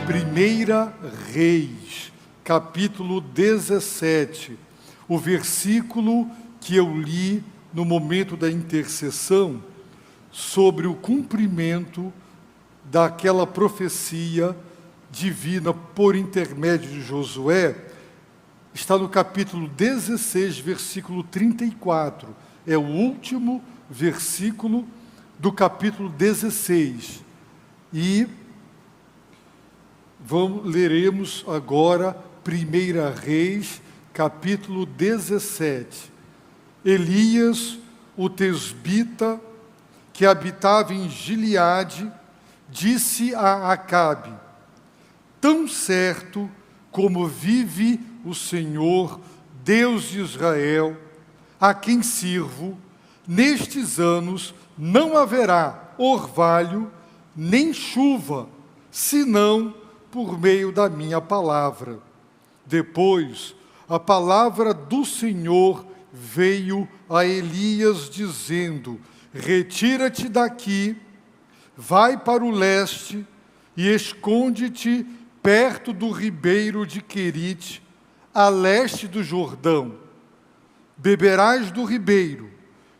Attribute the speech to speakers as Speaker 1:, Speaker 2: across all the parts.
Speaker 1: Primeira Reis, capítulo 17, o versículo que eu li no momento da intercessão sobre o cumprimento daquela profecia divina por intermédio de Josué, está no capítulo 16, versículo 34. É o último versículo do capítulo 16. E leremos agora 1 Reis, capítulo 17. Elias, o tesbita, que habitava em Gileade, disse a Acabe: tão certo como vive o Senhor, Deus de Israel, a quem sirvo, nestes anos não haverá orvalho nem chuva, senão por meio da minha palavra. Depois, a palavra do Senhor veio a Elias dizendo: retira-te daqui, vai para o leste e esconde-te perto do ribeiro de Querite, a leste do Jordão. Beberás do ribeiro,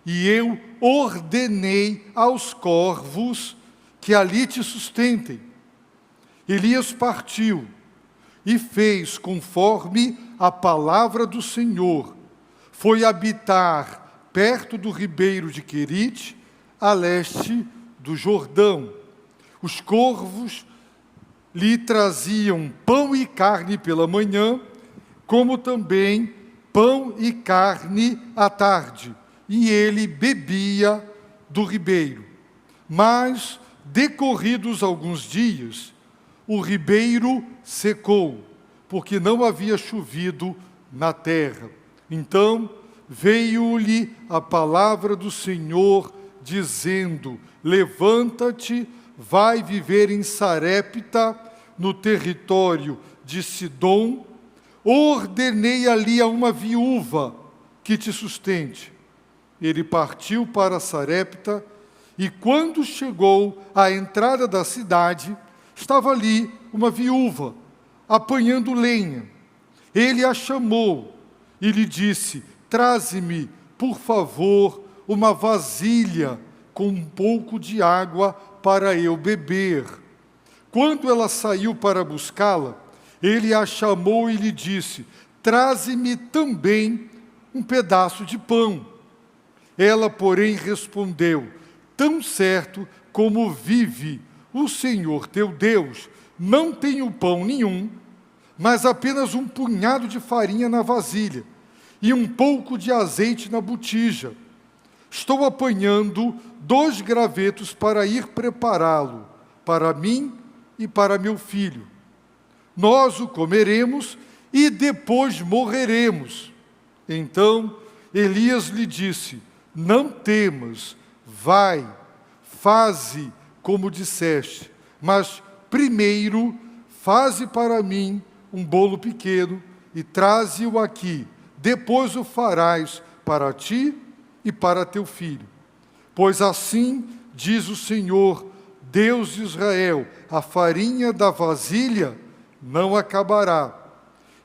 Speaker 1: e eu ordenei aos corvos que ali te sustentem. Elias partiu e fez conforme a palavra do Senhor. Foi habitar perto do ribeiro de Querite, a leste do Jordão. Os corvos lhe traziam pão e carne pela manhã, como também pão e carne à tarde, e ele bebia do ribeiro. Mas, decorridos alguns dias, o ribeiro secou, porque não havia chovido na terra. Então veio-lhe a palavra do Senhor, dizendo: levanta-te, vai viver em Sarepta, no território de Sidom. Ordenei ali a uma viúva que te sustente. Ele partiu para Sarepta, e quando chegou à entrada da cidade, estava ali uma viúva, apanhando lenha. Ele a chamou e lhe disse: traze-me, por favor, uma vasilha com um pouco de água para eu beber. Quando ela saiu para buscá-la, ele a chamou e lhe disse: traze-me também um pedaço de pão. Ela, porém, respondeu: tão certo como vive o Senhor teu Deus, não tenho pão nenhum, mas apenas um punhado de farinha na vasilha e um pouco de azeite na botija. Estou apanhando 2 gravetos para ir prepará-lo para mim e para meu filho. Nós o comeremos e depois morreremos. Então Elias lhe disse: não temas, vai, faze como disseste, mas primeiro faze para mim um bolo pequeno e traze-o aqui. Depois o farás para ti e para teu filho. Pois assim diz o Senhor, Deus de Israel: a farinha da vasilha não acabará,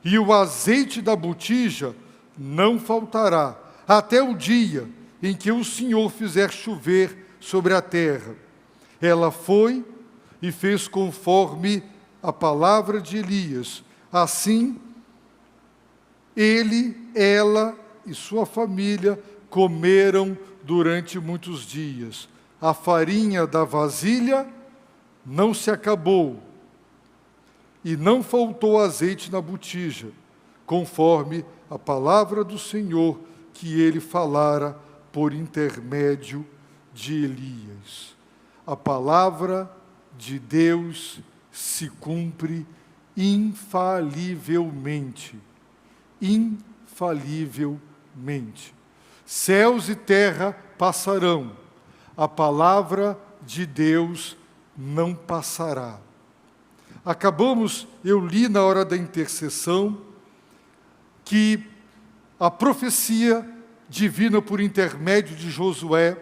Speaker 1: e o azeite da botija não faltará, até o dia em que o Senhor fizer chover sobre a terra. Ela foi e fez conforme a palavra de Elias. Assim, ele, ela e sua família comeram durante muitos dias. A farinha da vasilha não se acabou, e não faltou azeite na botija, conforme a palavra do Senhor que ele falara por intermédio de Elias. A palavra de Deus se cumpre infalivelmente. Infalivelmente. Céus e terra passarão, a palavra de Deus não passará. Eu li na hora da intercessão, que a profecia divina por intermédio de Josué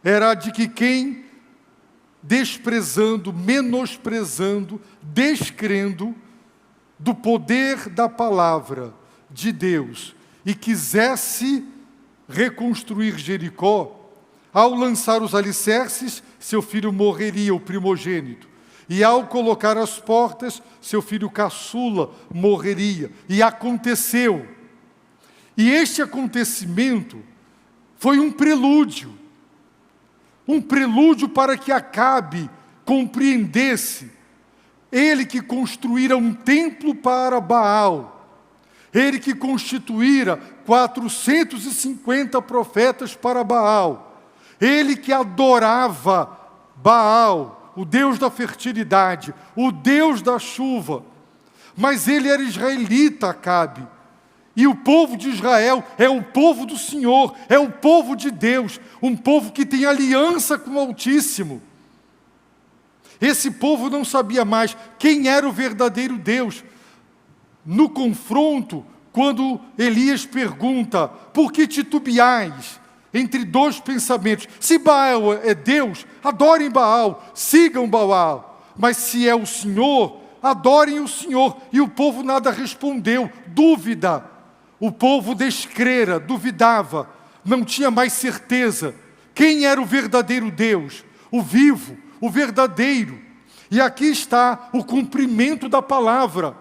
Speaker 1: era de que quem desprezando, menosprezando, descrendo do poder da palavra de Deus e quisesse reconstruir Jericó, ao lançar os alicerces, seu filho morreria, o primogênito. E ao colocar as portas, seu filho caçula morreria. E aconteceu. E este acontecimento foi um prelúdio para que Acabe compreendesse, ele que construíra um templo para Baal, ele que constituíra 450 profetas para Baal, ele que adorava Baal, o Deus da fertilidade, o Deus da chuva, mas ele era israelita, Acabe. E o povo de Israel é o povo do Senhor, é o povo de Deus, um povo que tem aliança com o Altíssimo. Esse povo não sabia mais quem era o verdadeiro Deus. No confronto, quando Elias pergunta, por que titubeais entre dois pensamentos? Se Baal é Deus, adorem Baal, sigam Baal. Mas se é o Senhor, adorem o Senhor. E o povo nada respondeu, dúvida. O povo descrera, duvidava, não tinha mais certeza. Quem era o verdadeiro Deus? O vivo, o verdadeiro. E aqui está o cumprimento da palavra.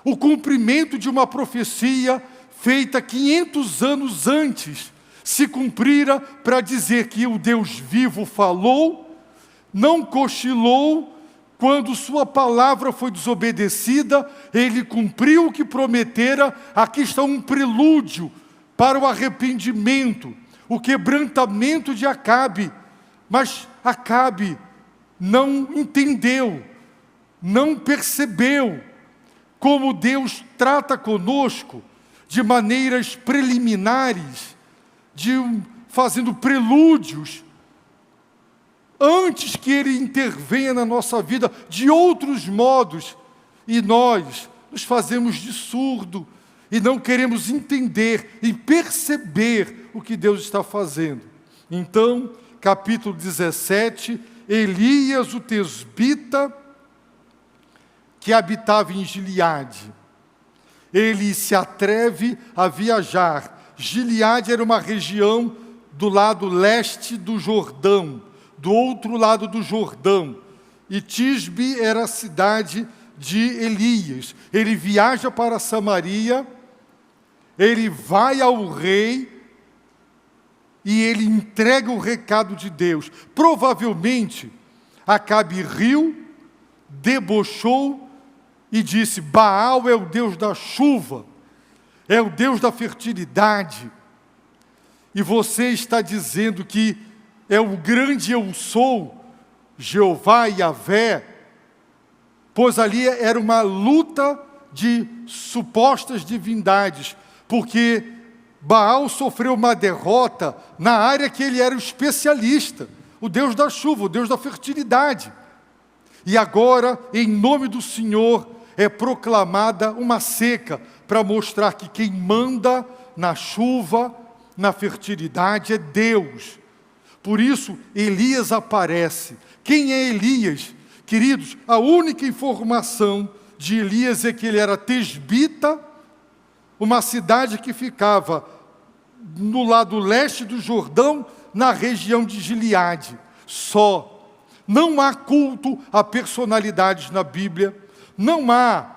Speaker 1: O cumprimento de uma profecia feita 500 anos antes. Se cumprira para dizer que o Deus vivo falou, não cochilou. Quando sua palavra foi desobedecida, ele cumpriu o que prometera. Aqui está um prelúdio para o arrependimento, o quebrantamento de Acabe. Mas Acabe não entendeu, não percebeu como Deus trata conosco de maneiras preliminares, fazendo prelúdios, antes que Ele intervenha na nossa vida de outros modos, e nós nos fazemos de surdo, e não queremos entender e perceber o que Deus está fazendo. Então, capítulo 17, Elias, o tesbita, que habitava em Gileade, ele se atreve a viajar. Gileade era uma região do lado leste do Jordão, do outro lado do Jordão, e Tisbe era a cidade de Elias. Ele viaja para Samaria, ele vai ao rei, e ele entrega o recado de Deus. Provavelmente, Acabe riu, debochou, e disse, Baal é o Deus da chuva, é o Deus da fertilidade, e você está dizendo que é o grande eu sou, Jeová e Yahvé, pois ali era uma luta de supostas divindades, porque Baal sofreu uma derrota na área que ele era o especialista, o Deus da chuva, o Deus da fertilidade. E agora, em nome do Senhor, é proclamada uma seca, para mostrar que quem manda na chuva, na fertilidade, é Deus. Por isso, Elias aparece. Quem é Elias? Queridos, a única informação de Elias é que ele era tesbita, uma cidade que ficava no lado leste do Jordão, na região de Gileade. Só. Não há culto a personalidades na Bíblia, não há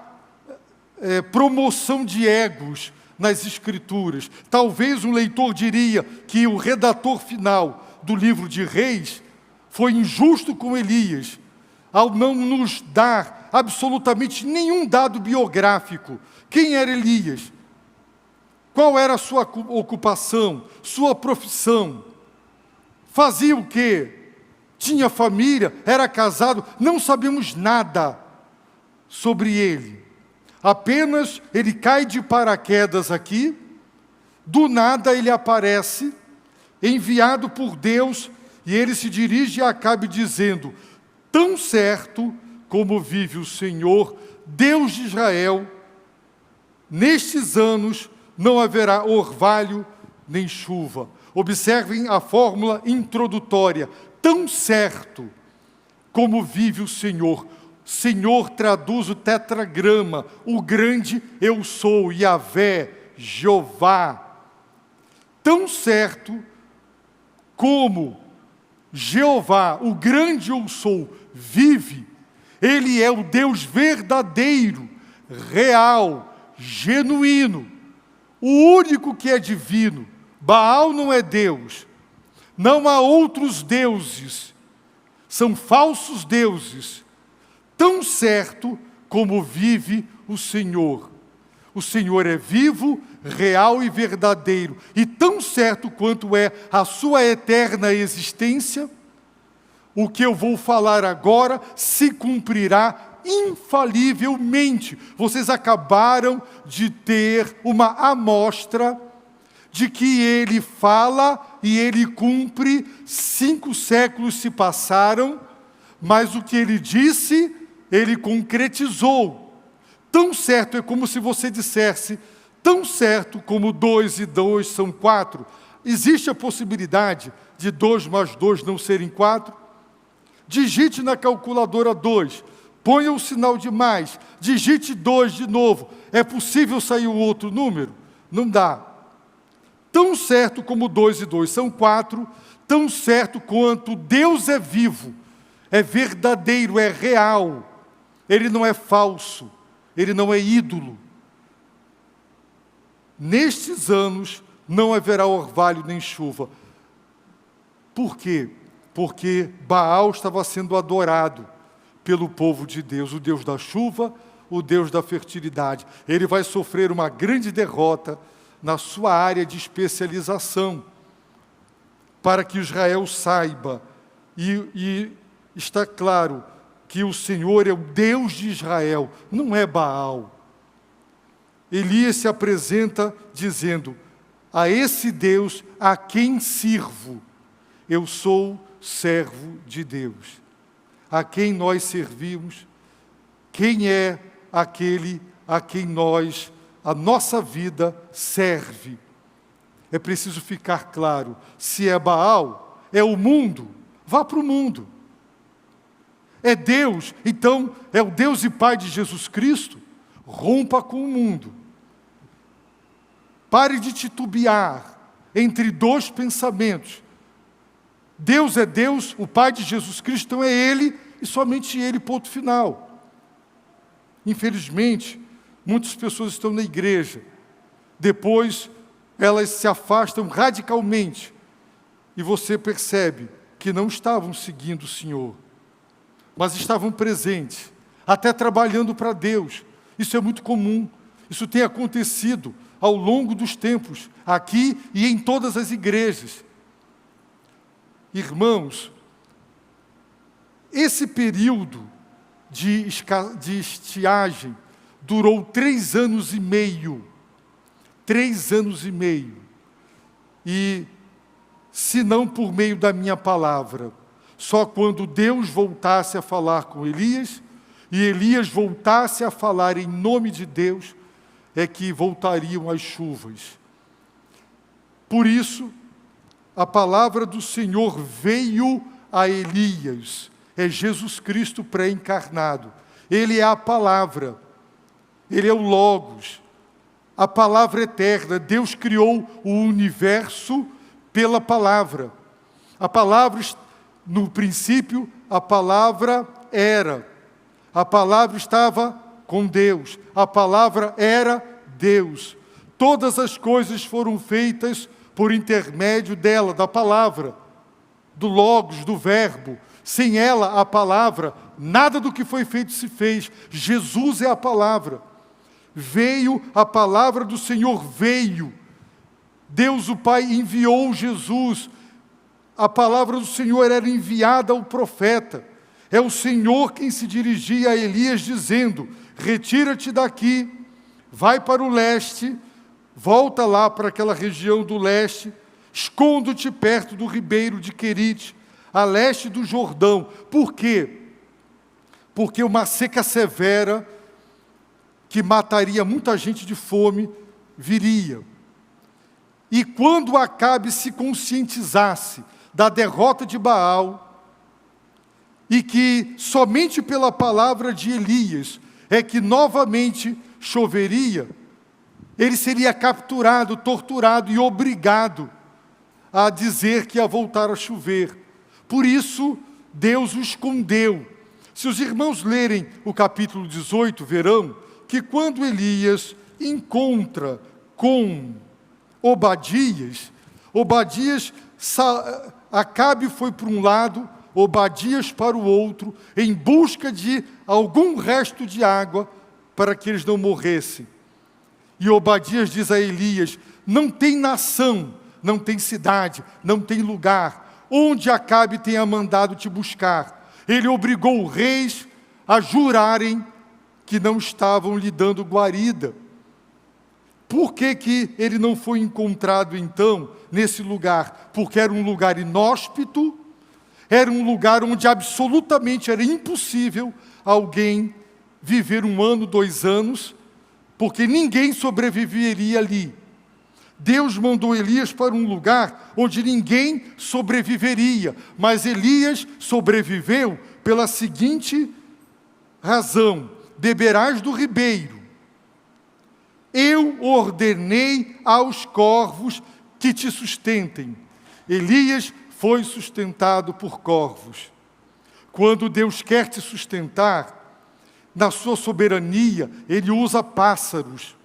Speaker 1: promoção de egos nas Escrituras. Talvez um leitor diria que o redator final do livro de Reis foi injusto com Elias, ao não nos dar absolutamente nenhum dado biográfico. Quem era Elias? Qual era a sua ocupação, sua profissão? Fazia o quê? Tinha família? Era casado? Não sabemos nada sobre ele. Apenas ele cai de paraquedas aqui, do nada ele aparece, enviado por Deus, e ele se dirige a Acabe dizendo, tão certo como vive o Senhor, Deus de Israel, nestes anos não haverá orvalho nem chuva. Observem a fórmula introdutória, tão certo. como vive o Senhor. Senhor traduz o tetragrama, o grande eu sou, Yahvé, Jeová. Tão certo como Jeová, o grande eu sou, vive, Ele é o Deus verdadeiro, real, genuíno, o único que é divino. Baal não é Deus, não há outros deuses, são falsos deuses. Tão certo como vive o Senhor. O Senhor é vivo, real e verdadeiro. E tão certo quanto é a sua eterna existência, o que eu vou falar agora se cumprirá infalivelmente. Vocês acabaram de ter uma amostra de que Ele fala e Ele cumpre. 5 séculos se passaram, mas o que Ele disse, Ele concretizou. Tão certo é como se você dissesse, tão certo como 2 e 2 são 4. Existe a possibilidade de 2 mais 2 não serem 4? Digite na calculadora 2, ponha o sinal de mais, digite 2 de novo. É possível sair um outro número? Não dá. Tão certo como 2 e 2 são 4, tão certo quanto Deus é vivo, é verdadeiro, é real. Ele não é falso, Ele não é ídolo. Nestes anos não haverá orvalho nem chuva. Por quê? Porque Baal estava sendo adorado pelo povo de Deus, o Deus da chuva, o Deus da fertilidade. Ele vai sofrer uma grande derrota na sua área de especialização, para que Israel saiba, e está claro, que o Senhor é o Deus de Israel, não é Baal. Elias se apresenta dizendo, a esse Deus a quem sirvo, eu sou servo de Deus. A quem nós servimos, quem é aquele a quem a nossa vida serve. É preciso ficar claro, se é Baal, é o mundo, vá para o mundo. É Deus, então é o Deus e Pai de Jesus Cristo, rompa com o mundo. Pare de titubear entre 2 pensamentos. Deus é Deus, o Pai de Jesus Cristo, então é Ele e somente Ele, ponto final. Infelizmente, muitas pessoas estão na igreja, depois elas se afastam radicalmente e você percebe que não estavam seguindo o Senhor, mas estavam presentes, até trabalhando para Deus. Isso é muito comum, isso tem acontecido ao longo dos tempos, aqui e em todas as igrejas. Irmãos, esse período de estiagem durou 3 anos e meio. 3 anos e meio. E, se não por meio da minha palavra, só quando Deus voltasse a falar com Elias, e Elias voltasse a falar em nome de Deus, é que voltariam as chuvas. Por isso, a palavra do Senhor veio a Elias. É Jesus Cristo pré-encarnado. Ele é a palavra. Ele é o Logos. A palavra eterna. Deus criou o universo pela palavra. A palavra, no princípio, a palavra era. A palavra estava com Deus. A palavra era Deus. Todas as coisas foram feitas por intermédio dela, da palavra, do Logos, do Verbo. Sem ela, a palavra, nada do que foi feito se fez. Jesus é a palavra. Veio a palavra do Senhor, veio. Deus o Pai enviou Jesus. A palavra do Senhor era enviada ao profeta. É o Senhor quem se dirigia a Elias dizendo, retira-te daqui, vai para o leste, volta lá para aquela região do leste, esconda-te perto do ribeiro de Querite, a leste do Jordão. Por quê? Porque uma seca severa, que mataria muita gente de fome, viria. E quando Acabe se conscientizasse da derrota de Baal, e que somente pela palavra de Elias é que novamente choveria, ele seria capturado, torturado e obrigado a dizer que ia voltar a chover. Por isso, Deus o escondeu. Se os irmãos lerem o capítulo 18, verão que quando Elias encontra com Obadias, Acabe foi para um lado, Obadias para o outro, em busca de algum resto de água para que eles não morressem. E Obadias diz a Elias: não tem nação, não tem cidade, não tem lugar onde Acabe tenha mandado te buscar. Ele obrigou os reis a jurarem que não estavam lhe dando guarida. Por que ele não foi encontrado, então, nesse lugar? Porque era um lugar inóspito, era um lugar onde absolutamente era impossível alguém viver 1 ano, 2 anos, porque ninguém sobreviveria ali. Deus mandou Elias para um lugar onde ninguém sobreviveria, mas Elias sobreviveu pela seguinte razão: beberás do ribeiro. Eu ordenei aos corvos que te sustentem. Elias foi sustentado por corvos. Quando Deus quer te sustentar, na sua soberania, Ele usa pássaros.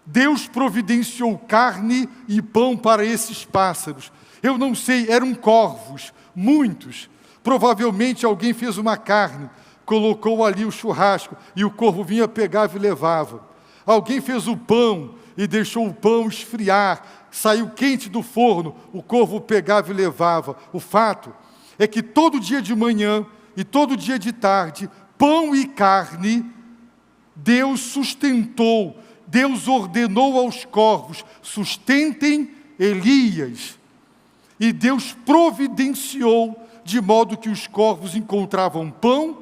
Speaker 1: Deus providenciou carne e pão para esses pássaros. Eu não sei, eram corvos, muitos. Provavelmente alguém fez uma carne, colocou ali o churrasco, e o corvo vinha, pegava e levava. Alguém fez o pão e deixou o pão esfriar, saiu quente do forno, o corvo pegava e levava. O fato é que todo dia de manhã e todo dia de tarde, pão e carne, Deus sustentou, Deus ordenou aos corvos: sustentem Elias. E Deus providenciou de modo que os corvos encontravam pão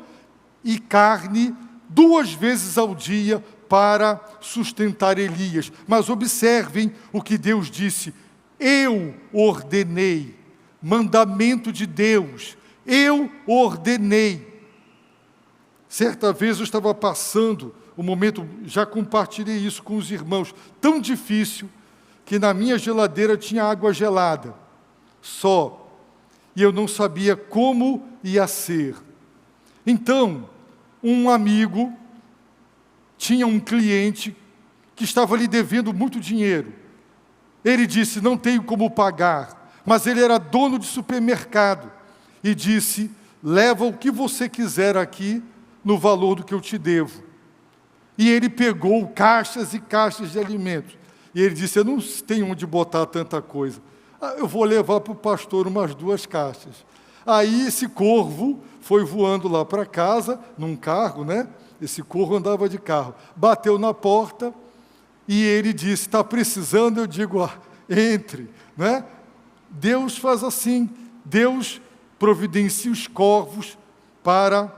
Speaker 1: e carne 2 vezes ao dia para sustentar Elias. Mas observem o que Deus disse: eu ordenei, mandamento de Deus, eu ordenei. Certa vez eu estava passando um momento, já compartilhei isso com os irmãos, tão difícil, que na minha geladeira tinha água gelada, só, e eu não sabia como ia ser. Então, um amigo tinha um cliente que estava lhe devendo muito dinheiro. Ele disse: não tenho como pagar, mas ele era dono de supermercado, e disse: leva o que você quiser aqui, no valor do que eu te devo. E ele pegou caixas e caixas de alimentos, e ele disse: eu não tenho onde botar tanta coisa, eu vou levar para o pastor umas 2 caixas. Aí esse corvo foi voando lá para casa, num carro, né? Esse corvo andava de carro, bateu na porta, e ele disse: está precisando? Eu digo: entre, né? Deus faz assim, Deus providencia os corvos para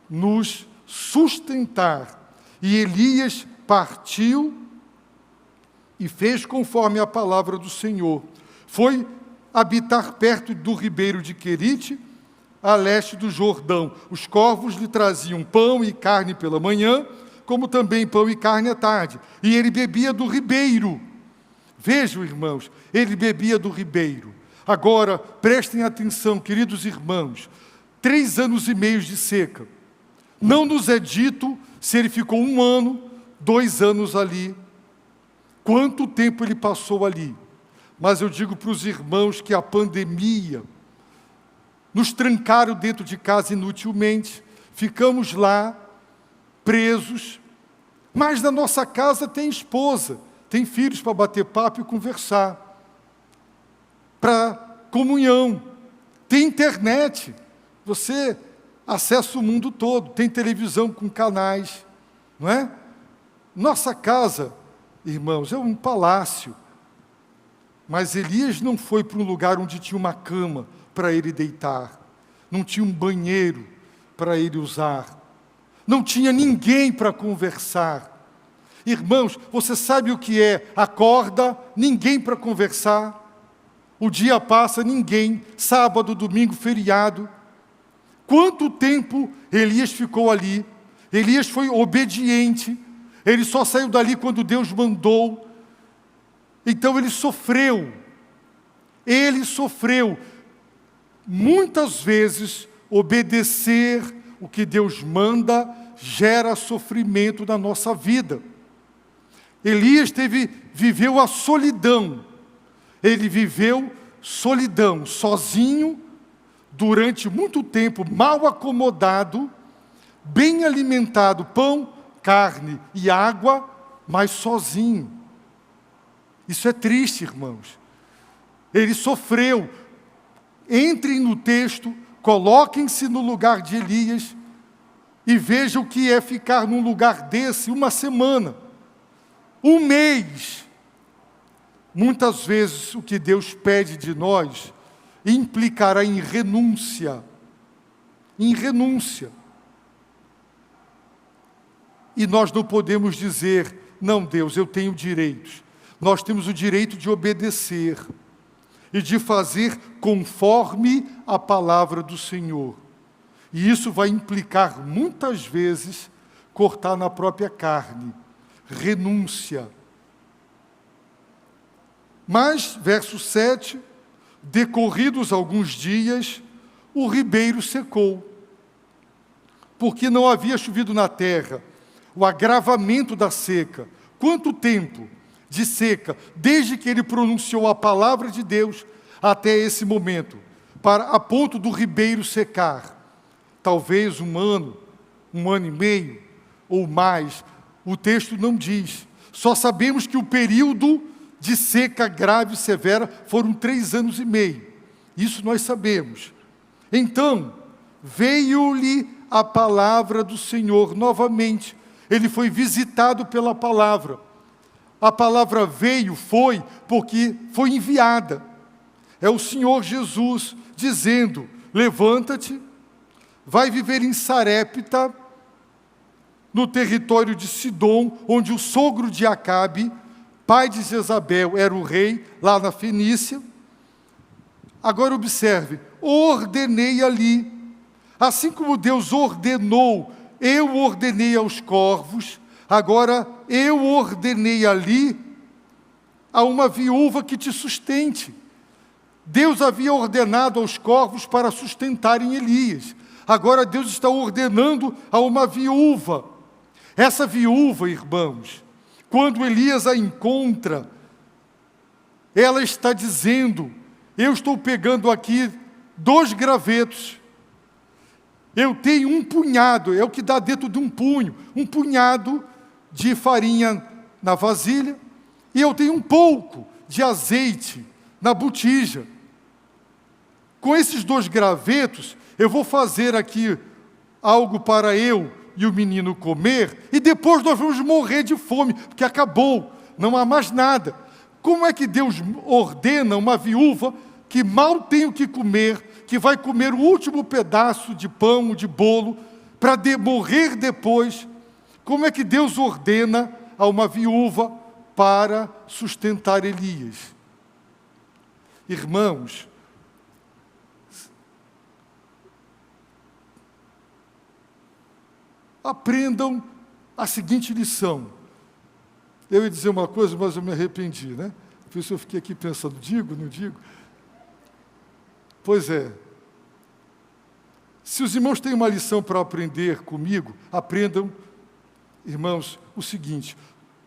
Speaker 1: nos sustentar. E Elias partiu e fez conforme a palavra do Senhor. Foi habitar perto do ribeiro de Querite, a leste do Jordão. Os corvos lhe traziam pão e carne pela manhã, como também pão e carne à tarde. E ele bebia do ribeiro. Vejam, irmãos, ele bebia do ribeiro. Agora, prestem atenção, queridos irmãos, 3 anos e meio de seca. Não nos é dito se ele ficou 1 ano, 2 anos ali, quanto tempo ele passou ali. Mas eu digo para os irmãos que a pandemia nos trancaram dentro de casa inutilmente, ficamos lá, presos, mas na nossa casa tem esposa, tem filhos para bater papo e conversar, para comunhão, tem internet, você acessa o mundo todo, tem televisão com canais, não é? Nossa casa, irmãos, é um palácio, mas Elias não foi para um lugar onde tinha uma cama para ele deitar, não tinha um banheiro para ele usar, não tinha ninguém para conversar. Irmãos, você sabe o que é? Acorda, ninguém para conversar, o dia passa, ninguém, sábado, domingo, feriado. Quanto tempo Elias ficou ali? Elias foi obediente, ele só saiu dali quando Deus mandou. Então ele sofreu. Muitas vezes, obedecer o que Deus manda gera sofrimento na nossa vida. Elias viveu a solidão. Ele viveu solidão, sozinho, durante muito tempo, mal acomodado, bem alimentado, pão, carne e água, mas sozinho. Isso é triste, irmãos. Ele sofreu. Entrem no texto, coloquem-se no lugar de Elias e vejam o que é ficar num lugar desse uma semana, um mês. Muitas vezes o que Deus pede de nós implicará em renúncia. Em renúncia. E nós não podemos dizer, não, Deus, eu tenho direitos. Nós temos o direito de obedecer e de fazer conforme a palavra do Senhor. E isso vai implicar, muitas vezes, cortar na própria carne. Renúncia. Mas, verso 7, decorridos alguns dias, o ribeiro secou, porque não havia chovido na terra. O agravamento da seca. Quanto tempo de seca, desde que ele pronunciou a palavra de Deus até esse momento, a ponto do ribeiro secar? Talvez um ano e meio, ou mais. O texto não diz. Só sabemos que o período de seca grave e severa foram 3 anos e meio. Isso nós sabemos. Então, veio-lhe a palavra do Senhor novamente. Ele foi visitado pela palavra. A palavra foi porque foi enviada. É o Senhor Jesus dizendo, levanta-te, vai viver em Sarepta, no território de Sidom, onde o sogro de Acabe, pai de Jezabel, era o rei, lá na Fenícia. Agora observe, ordenei ali, assim como Deus ordenou, eu ordenei aos corvos, agora eu ordenei ali a uma viúva que te sustente. Deus havia ordenado aos corvos para sustentarem Elias. Agora Deus está ordenando a uma viúva. Essa viúva, irmãos, quando Elias a encontra, ela está dizendo, eu estou pegando aqui 2 gravetos, eu tenho um punhado, é o que dá dentro de um punhado de farinha na vasilha, e eu tenho um pouco de azeite na botija. Com esses 2 gravetos, eu vou fazer aqui algo para eu e o menino comer, e depois nós vamos morrer de fome, porque acabou, não há mais nada. Como é que Deus ordena uma viúva que mal tem o que comer, que vai comer o último pedaço de pão, de bolo, para morrer depois? Como é que Deus ordena a uma viúva para sustentar Elias? Irmãos, aprendam a seguinte lição. Eu ia dizer uma coisa, mas eu me arrependi, né? Por isso eu fiquei aqui pensando, digo, não digo? Pois é. Se os irmãos têm uma lição para aprender comigo, aprendam, irmãos, o seguinte: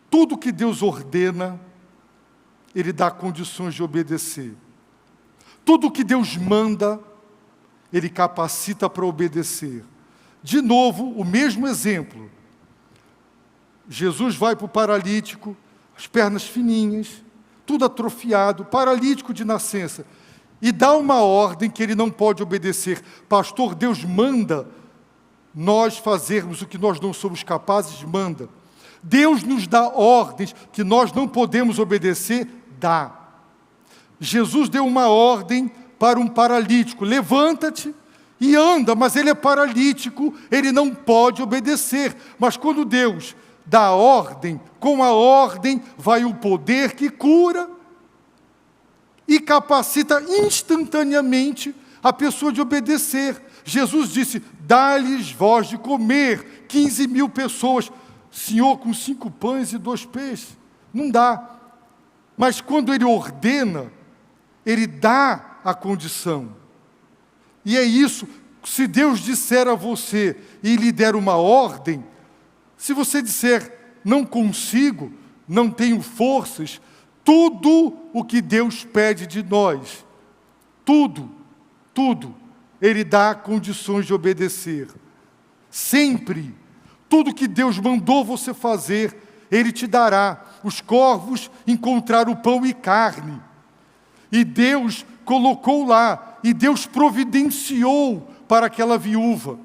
Speaker 1: tudo que Deus ordena, Ele dá condições de obedecer. Tudo que Deus manda, Ele capacita para obedecer. De novo, o mesmo exemplo. Jesus vai para o paralítico, as pernas fininhas, tudo atrofiado, paralítico de nascença, e dá uma ordem que ele não pode obedecer. Pastor, Deus manda nós fazermos o que nós não somos capazes, manda. Deus nos dá ordens que nós não podemos obedecer, dá. Jesus deu uma ordem para um paralítico, levanta-te e anda, mas ele é paralítico, ele não pode obedecer. Mas quando Deus dá a ordem, com a ordem vai o poder que cura e capacita instantaneamente a pessoa de obedecer. Jesus disse, dá-lhes vós de comer, 15.000 pessoas. Senhor, com 5 pães e 2 peixes. Não dá. Mas quando Ele ordena, Ele dá a condição. E é isso, se Deus disser a você e lhe der uma ordem, se você disser, não consigo, não tenho forças, tudo o que Deus pede de nós, tudo, Ele dá condições de obedecer. Sempre, tudo que Deus mandou você fazer, Ele te dará. Os corvos encontraram pão e carne, e Deus colocou lá, e Deus providenciou para aquela viúva,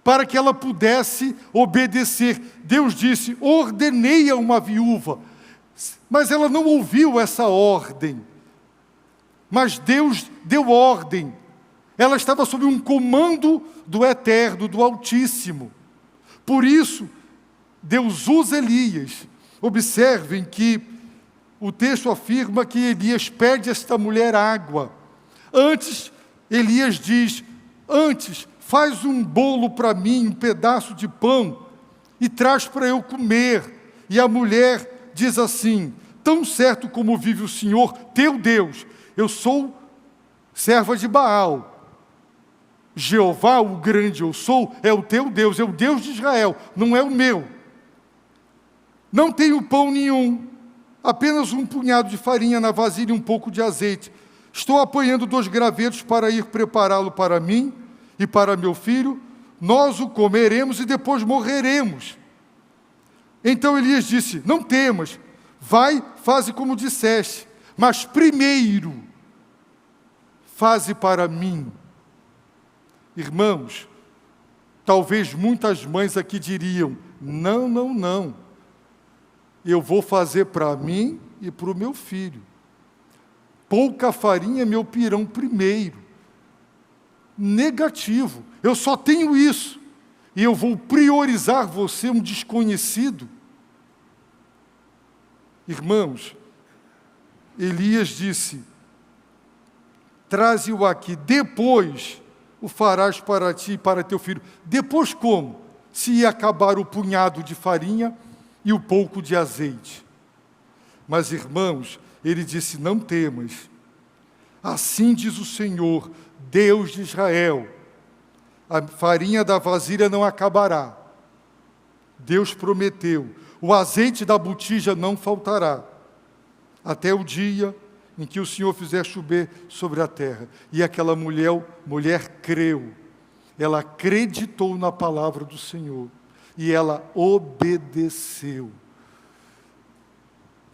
Speaker 1: para que ela pudesse obedecer. Deus disse, ordenei a uma viúva, mas ela não ouviu essa ordem. Mas Deus deu ordem. Ela estava sob um comando do Eterno, do Altíssimo. Por isso, Deus usa Elias. Observem que o texto afirma que Elias pede a esta mulher água. Antes, Elias diz, antes, faz um bolo para mim, um pedaço de pão, e traz para eu comer. E a mulher diz assim, tão certo como vive o Senhor, teu Deus, eu sou serva de Baal. Jeová, o grande eu sou, é o teu Deus, é o Deus de Israel, não é o meu. Não tenho pão nenhum, apenas um punhado de farinha na vasilha e um pouco de azeite. Estou apanhando 2 gravetos para ir prepará-lo para mim e para meu filho. Nós o comeremos e depois morreremos. Então Elias disse, não temas, vai, faze como disseste, mas primeiro, faze para mim. Irmãos, talvez muitas mães aqui diriam, não, eu vou fazer para mim e para o meu filho. Pouca farinha é meu pirão primeiro. Negativo, eu só tenho isso, e eu vou priorizar você, um desconhecido. Irmãos, Elias disse, traze-o aqui, depois o farás para ti e para teu filho. Depois como? Se ia acabar o punhado de farinha e o pouco de azeite. Mas, irmãos, ele disse, não temas. Assim diz o Senhor, Deus de Israel, a farinha da vasilha não acabará. Deus prometeu, o azeite da botija não faltará, até o dia em que o Senhor fizer chover sobre a terra. E aquela mulher creu, ela acreditou na palavra do Senhor, e ela obedeceu.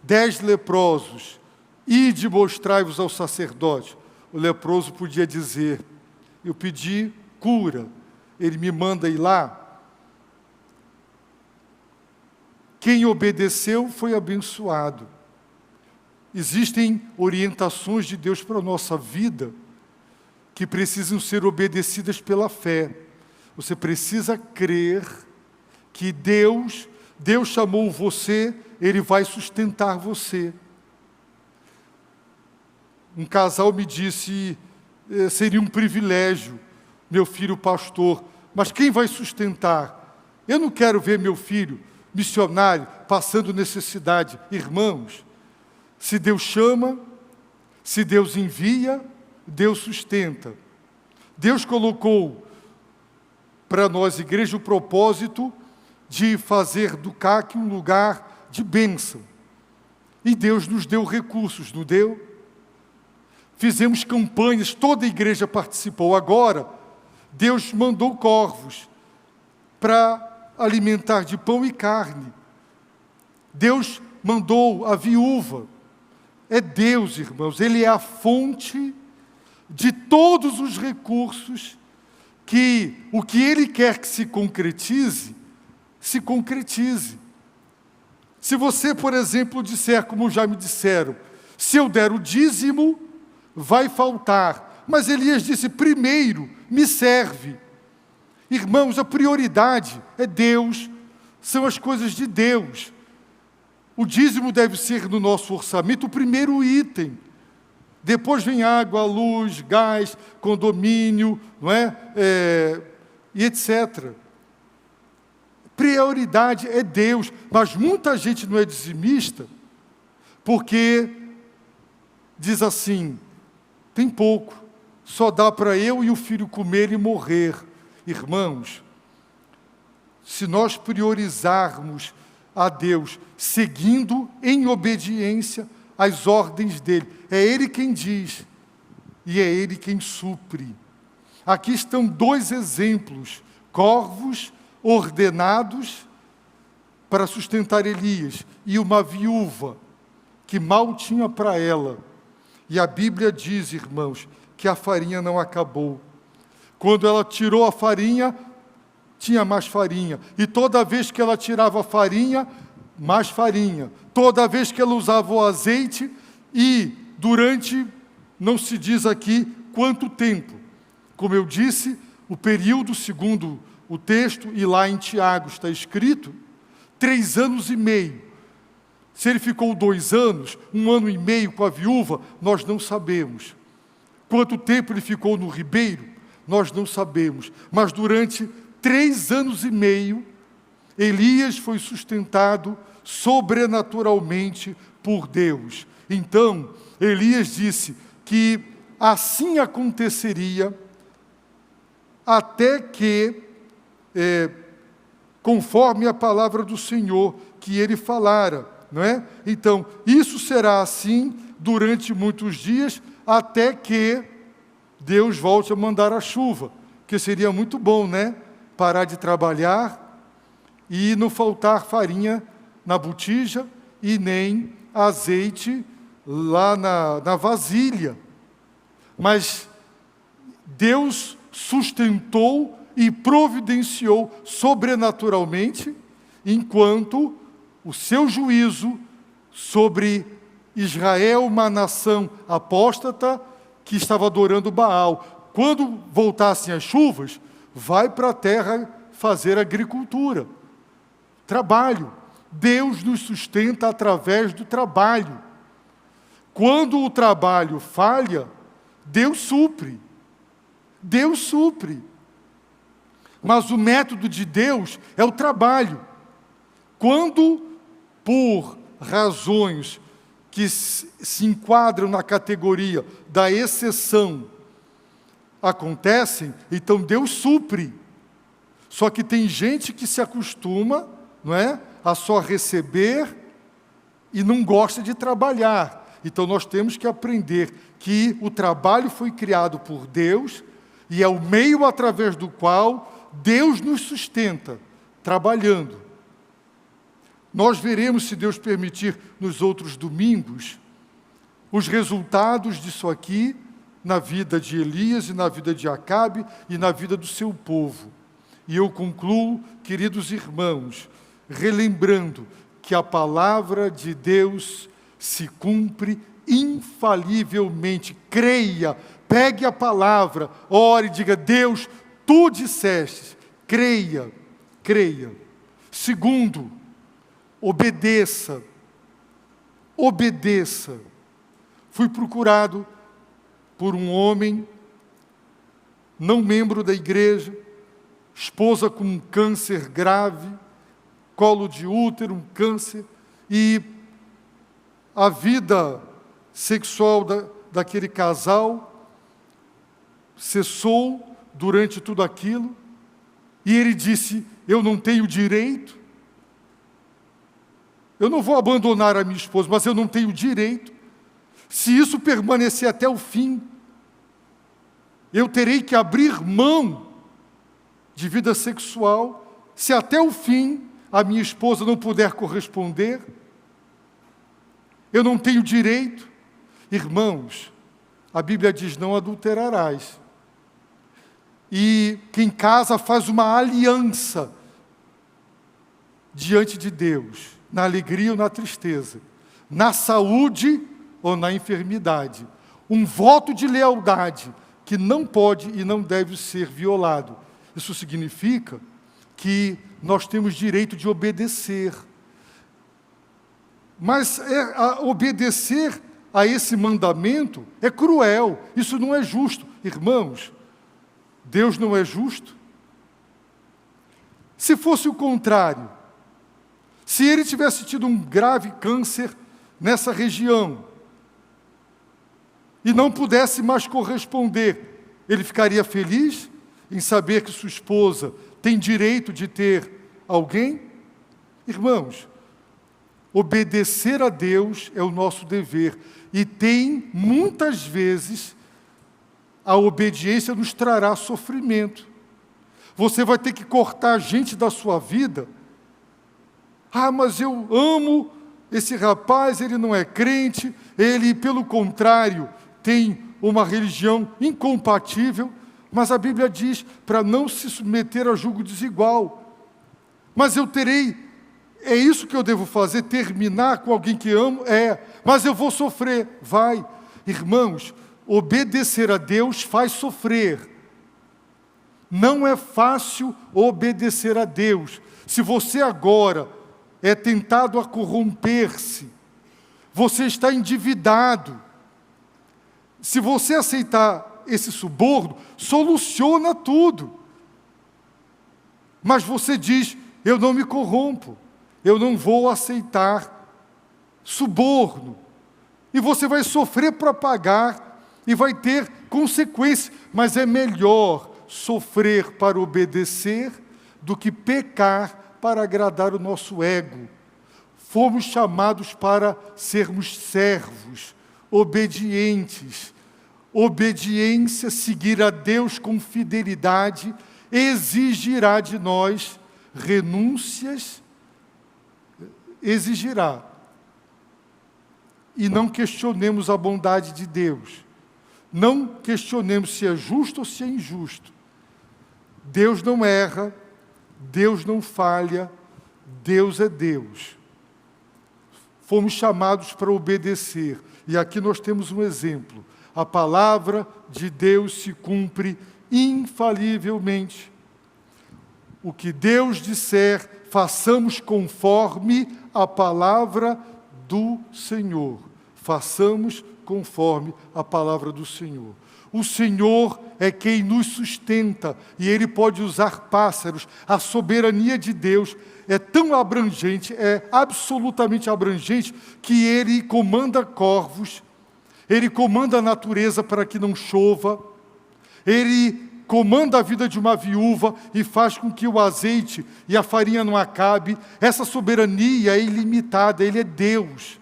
Speaker 1: 10 leprosos, ide mostrai-vos ao sacerdote. O leproso podia dizer, eu pedi cura, ele me manda ir lá. Quem obedeceu foi abençoado. Existem orientações de Deus para a nossa vida que precisam ser obedecidas pela fé. Você precisa crer que Deus chamou você, Ele vai sustentar você. Um casal me disse, seria um privilégio, meu filho pastor, mas quem vai sustentar? Eu não quero ver meu filho missionário passando necessidade. Irmãos, se Deus chama, se Deus envia, Deus sustenta. Deus colocou para nós, igreja, o propósito de fazer do CAC um lugar de bênção. E Deus nos deu recursos, não deu? Fizemos campanhas, toda a igreja participou. Agora, Deus mandou corvos para alimentar de pão e carne. Deus mandou a viúva. É Deus, irmãos, Ele é a fonte de todos os recursos que o que Ele quer que se concretize, se concretize. Se você, por exemplo, disser, como já me disseram, se eu der o dízimo, vai faltar. Mas Elias disse, primeiro, me serve. Irmãos, a prioridade é Deus, são as coisas de Deus. O dízimo deve ser no nosso orçamento o primeiro item. Depois vem água, luz, gás, condomínio, não é? E etc. Prioridade é Deus, mas muita gente não é dizimista porque diz assim: tem pouco, só dá para eu e o filho comer e morrer. Irmãos, se nós priorizarmos a Deus, seguindo em obediência às ordens dele, é Ele quem diz e é Ele quem supre. Aqui estão 2 exemplos: corvos ordenados para sustentar Elias e uma viúva que mal tinha para ela. E a Bíblia diz, irmãos, que a farinha não acabou. Quando ela tirou a farinha, tinha mais farinha. E toda vez que ela tirava a farinha, mais farinha. Toda vez que ela usava o azeite, e durante, não se diz aqui quanto tempo. Como eu disse, o período, segundo o texto, e lá em Tiago está escrito, 3 anos e meio. Se ele ficou 2 anos, 1 ano e meio com a viúva, nós não sabemos. Quanto tempo ele ficou no ribeiro, nós não sabemos. Mas durante 3 anos e meio, Elias foi sustentado sobrenaturalmente por Deus. Então, Elias disse que assim aconteceria até que, conforme a palavra do Senhor que ele falara, não é? Então, isso será assim durante muitos dias, até que Deus volte a mandar a chuva, que seria muito bom, né? Parar de trabalhar e não faltar farinha na botija e nem azeite lá na vasilha. Mas Deus sustentou e providenciou sobrenaturalmente, enquanto o seu juízo sobre Israel, uma nação apóstata que estava adorando Baal. Quando voltassem as chuvas, vai para a terra fazer agricultura, trabalho. Deus nos sustenta através do trabalho. Quando o trabalho falha, Deus supre. Deus supre. Mas o método de Deus é o trabalho. Quando, por razões que se enquadram na categoria da exceção, acontecem, então Deus supre. Só que tem gente que se acostuma, não é, a só receber e não gosta de trabalhar. Então nós temos que aprender que o trabalho foi criado por Deus e é o meio através do qual Deus nos sustenta, trabalhando. Nós veremos, se Deus permitir, nos outros domingos, os resultados disso aqui na vida de Elias e na vida de Acabe e na vida do seu povo. E eu concluo, queridos irmãos, relembrando que a palavra de Deus se cumpre infalivelmente. Creia, pegue a palavra, ore e diga: Deus, tu disseste. Creia, creia. Segundo, obedeça. Obedeça. Fui procurado por um homem, não membro da igreja, esposa com um câncer grave, colo de útero, um câncer, e a vida sexual daquele casal cessou durante tudo aquilo, e ele disse: eu não tenho direito, eu não vou abandonar a minha esposa, mas eu não tenho direito. Se isso permanecer até o fim, eu terei que abrir mão de vida sexual, se até o fim a minha esposa não puder corresponder. Eu não tenho direito. Irmãos, a Bíblia diz: não adulterarás. E quem casa faz uma aliança diante de Deus, na alegria ou na tristeza, na saúde ou na enfermidade. Um voto de lealdade que não pode e não deve ser violado. Isso significa que nós temos direito de obedecer. Mas obedecer a esse mandamento é cruel, isso não é justo. Irmãos, Deus não é justo? Se fosse o contrário, se ele tivesse tido um grave câncer nessa região e não pudesse mais corresponder, ele ficaria feliz em saber que sua esposa tem direito de ter alguém? Irmãos, obedecer a Deus é o nosso dever. E tem, muitas vezes, a obediência nos trará sofrimento. Você vai ter que cortar gente da sua vida. Ah, mas eu amo esse rapaz, ele não é crente, ele, pelo contrário, tem uma religião incompatível. Mas a Bíblia diz para não se submeter a julgo desigual. Mas eu terei, é isso que eu devo fazer, terminar com alguém que amo? Mas eu vou sofrer. Vai. Irmãos, obedecer a Deus faz sofrer. Não é fácil obedecer a Deus. Se você agora é tentado a corromper-se, você está endividado. Se você aceitar esse suborno, soluciona tudo. Mas você diz, eu não me corrompo, eu não vou aceitar suborno. E você vai sofrer para pagar e vai ter consequências. Mas é melhor sofrer para obedecer do que pecar para agradar o nosso ego. Fomos chamados para sermos servos, obedientes. Obediência, seguir a Deus com fidelidade, exigirá de nós renúncias, exigirá. E não questionemos a bondade de Deus. Não questionemos se é justo ou se é injusto. Deus não erra, Deus não falha, Deus é Deus. Fomos chamados para obedecer. E aqui nós temos um exemplo. A palavra de Deus se cumpre infalivelmente. O que Deus disser, façamos conforme a palavra do Senhor. Façamos conforme a palavra do Senhor. O Senhor é quem nos sustenta e Ele pode usar pássaros. A soberania de Deus é tão abrangente, é absolutamente abrangente, que Ele comanda corvos, Ele comanda a natureza para que não chova, Ele comanda a vida de uma viúva e faz com que o azeite e a farinha não acabe. Essa soberania é ilimitada, Ele é Deus.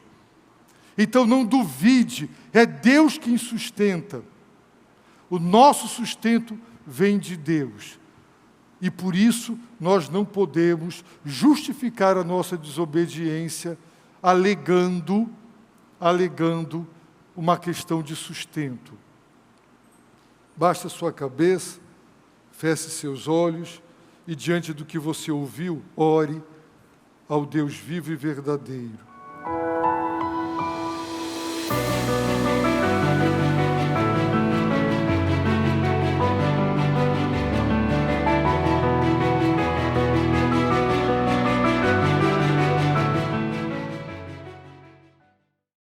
Speaker 1: Então não duvide, é Deus quem sustenta. O nosso sustento vem de Deus. E por isso nós não podemos justificar a nossa desobediência alegando uma questão de sustento. Baixe a sua cabeça, feche seus olhos e diante do que você ouviu, ore ao Deus vivo e verdadeiro.